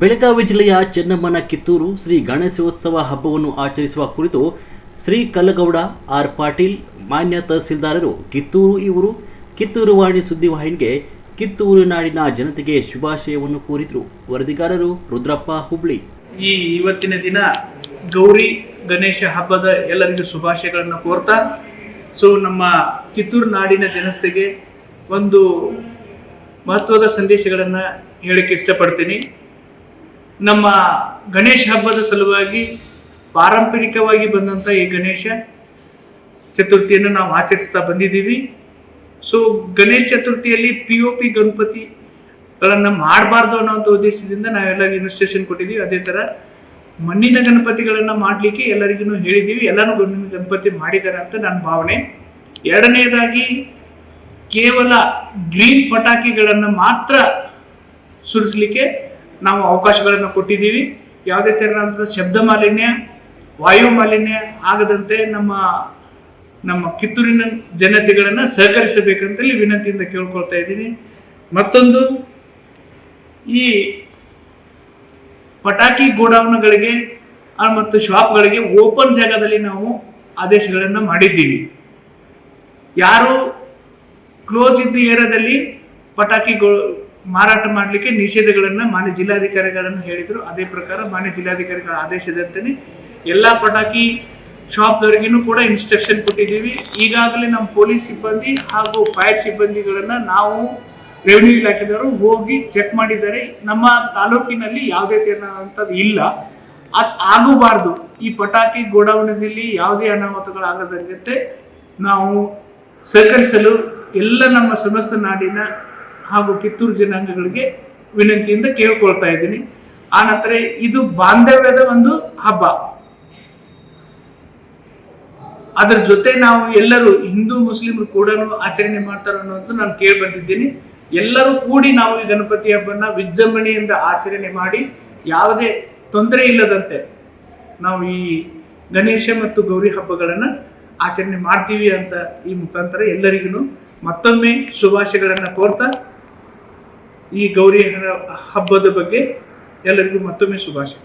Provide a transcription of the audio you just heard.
ಬೆಳಗಾವಿ ಜಿಲ್ಲೆಯ ಚೆನ್ನಮ್ಮನ ಕಿತ್ತೂರು ಶ್ರೀ ಗಣೇಶೋತ್ಸವ ಹಬ್ಬವನ್ನು ಆಚರಿಸುವ ಕುರಿತು ಶ್ರೀ ಕಲ್ಲಗೌಡ ಆರ್ ಪಾಟೀಲ್ ಮಾನ್ಯ ತಹಸೀಲ್ದಾರರು ಕಿತ್ತೂರು ಇವರು ಕಿತ್ತೂರು ವಾಣಿ ಸುದ್ದಿವಾಹಿನಿಗೆ ಕಿತ್ತೂರು ನಾಡಿನ ಜನತೆಗೆ ಶುಭಾಶಯವನ್ನು ಕೋರಿದರು. ವರದಿಗಾರರು ರುದ್ರಪ್ಪ ಹುಬ್ಳಿ. ಇವತ್ತಿನ ದಿನ ಗೌರಿ ಗಣೇಶ ಹಬ್ಬದ ಎಲ್ಲರಿಗೂ ಶುಭಾಶಯಗಳನ್ನು ಕೋರ್ತಾ ನಮ್ಮ ಕಿತ್ತೂರು ನಾಡಿನ ಜನತೆಗೆ ಒಂದು ಮಹತ್ವದ ಸಂದೇಶಗಳನ್ನು ಹೇಳಕ್ಕೆ ಇಷ್ಟಪಡ್ತೀನಿ. ನಮ್ಮ ಗಣೇಶ ಹಬ್ಬದ ಸಲುವಾಗಿ ಪಾರಂಪರಿಕವಾಗಿ ಬಂದಂಥ ಈ ಗಣೇಶ ಚತುರ್ಥಿಯನ್ನು ನಾವು ಆಚರಿಸ್ತಾ ಬಂದಿದ್ದೀವಿ. ಗಣೇಶ ಚತುರ್ಥಿಯಲ್ಲಿ POP ಗಣಪತಿಗಳನ್ನು ಮಾಡಬಾರ್ದು ಅನ್ನೋಂಥ ಉದ್ದೇಶದಿಂದ ನಾವೆಲ್ಲ ಇನ್ಸ್ಟ್ರಕ್ಷನ್ ಕೊಟ್ಟಿದ್ದೀವಿ. ಅದೇ ಥರ ಮಣ್ಣಿನ ಗಣಪತಿಗಳನ್ನು ಮಾಡಲಿಕ್ಕೆ ಎಲ್ಲರಿಗೂ ಹೇಳಿದ್ದೀವಿ. ಎಲ್ಲರೂ ಗಣಪತಿ ಮಾಡಿದ್ದಾರೆ ಅಂತ ನನ್ನ ಭಾವನೆ. ಎರಡನೇದಾಗಿ ಕೇವಲ ಗ್ರೀನ್ ಪಟಾಕಿಗಳನ್ನು ಮಾತ್ರ ಸುರಿಸಲಿಕ್ಕೆ ನಾವು ಅವಕಾಶಗಳನ್ನು ಕೊಟ್ಟಿದ್ದೀವಿ. ಯಾವುದೇ ಥರದ ಶಬ್ದ ಮಾಲಿನ್ಯ, ವಾಯು ಮಾಲಿನ್ಯ ಆಗದಂತೆ ನಮ್ಮ ಕಿತ್ತೂರಿನ ಜನತೆಗಳನ್ನು ಸಹಕರಿಸಬೇಕಂತೇಳಿ ವಿನಂತಿಯಿಂದ ಕೇಳ್ಕೊಳ್ತಾ ಇದ್ದೀನಿ. ಮತ್ತೊಂದು, ಈ ಪಟಾಕಿ ಗೋಡೌನ್ಗಳಿಗೆ ಮತ್ತು ಶಾಪ್ಗಳಿಗೆ ಓಪನ್ ಜಾಗದಲ್ಲಿ ನಾವು ಆದೇಶಗಳನ್ನು ಮಾಡಿದ್ದೀವಿ. ಯಾರು ಕ್ಲೋಸ್ ಇದ್ದ ಏರಿಯಾದಲ್ಲಿ ಪಟಾಕಿ ಮಾರಾಟ ಮಾಡಲಿಕ್ಕೆ ನಿಷೇಧಗಳನ್ನು ಮಾನ್ಯ ಜಿಲ್ಲಾಧಿಕಾರಿಗಳನ್ನು ಹೇಳಿದರು. ಅದೇ ಪ್ರಕಾರ ಮಾನ್ಯ ಜಿಲ್ಲಾಧಿಕಾರಿಗಳ ಆದೇಶದಂತೆ ಎಲ್ಲ ಪಟಾಕಿ ಶಾಪ್ದವರಿಗೂ ಕೂಡ ಇನ್ಸ್ಟ್ರಕ್ಷನ್ ಕೊಟ್ಟಿದ್ದೀವಿ. ಈಗಾಗಲೇ ನಮ್ಮ ಪೊಲೀಸ್ ಸಿಬ್ಬಂದಿ ಹಾಗೂ ಫೈರ್ ಸಿಬ್ಬಂದಿಗಳನ್ನು ನಾವು ರೆವಿನ್ಯೂ ಇಲಾಖೆದವರು ಹೋಗಿ ಚೆಕ್ ಮಾಡಿದ್ದಾರೆ. ನಮ್ಮ ತಾಲೂಕಿನಲ್ಲಿ ಯಾವುದೇ ಥರದಂಥದ್ದು ಇಲ್ಲ, ಅದು ಆಗಬಾರ್ದು. ಈ ಪಟಾಕಿ ಗೋಡೌನದಲ್ಲಿ ಯಾವುದೇ ಅನಾಹುತಗಳಾಗದಂತೆ ನಾವು ಸಹಕರಿಸಲು ಎಲ್ಲ ನಮ್ಮ ಸಮಸ್ತ ನಾಡಿನ ಹಾಗೂ ಕಿತ್ತೂರು ಜನಾಂಗಗಳಿಗೆ ವಿನಂತಿಯಿಂದ ಕೇಳ್ಕೊಳ್ತಾ ಇದ್ದೀನಿ. ಆ ನಂತರ ಇದು ಬಾಂಧವ್ಯದ ಒಂದು ಹಬ್ಬ. ಅದರ ಜೊತೆ ನಾವು ಎಲ್ಲರೂ ಹಿಂದೂ ಮುಸ್ಲಿಮರು ಕೂಡ ಆಚರಣೆ ಮಾಡ್ತಾರೆ ಅನ್ನೋದು ನಾನು ಕೇಳಿ ಬಂದಿದ್ದೀನಿ. ಎಲ್ಲರೂ ಕೂಡಿ ನಾವು ಈ ಗಣಪತಿ ಹಬ್ಬನ ವಿಜೃಂಭಣೆಯಿಂದ ಆಚರಣೆ ಮಾಡಿ ಯಾವುದೇ ತೊಂದರೆ ಇಲ್ಲದಂತೆ ನಾವು ಈ ಗಣೇಶ ಮತ್ತು ಗೌರಿ ಹಬ್ಬಗಳನ್ನು ಆಚರಣೆ ಮಾಡ್ತೀವಿ ಅಂತ ಈ ಮುಖಾಂತರ ಎಲ್ಲರಿಗೂ ಮತ್ತೊಮ್ಮೆ ಶುಭಾಶಯಗಳನ್ನು ಕೋರ್ತಾ ಈ ಗೌರಿ ಹಬ್ಬದ ಬಗ್ಗೆ ಎಲ್ಲರಿಗೂ ಮತ್ತೊಮ್ಮೆ ಶುಭಾಶಯ.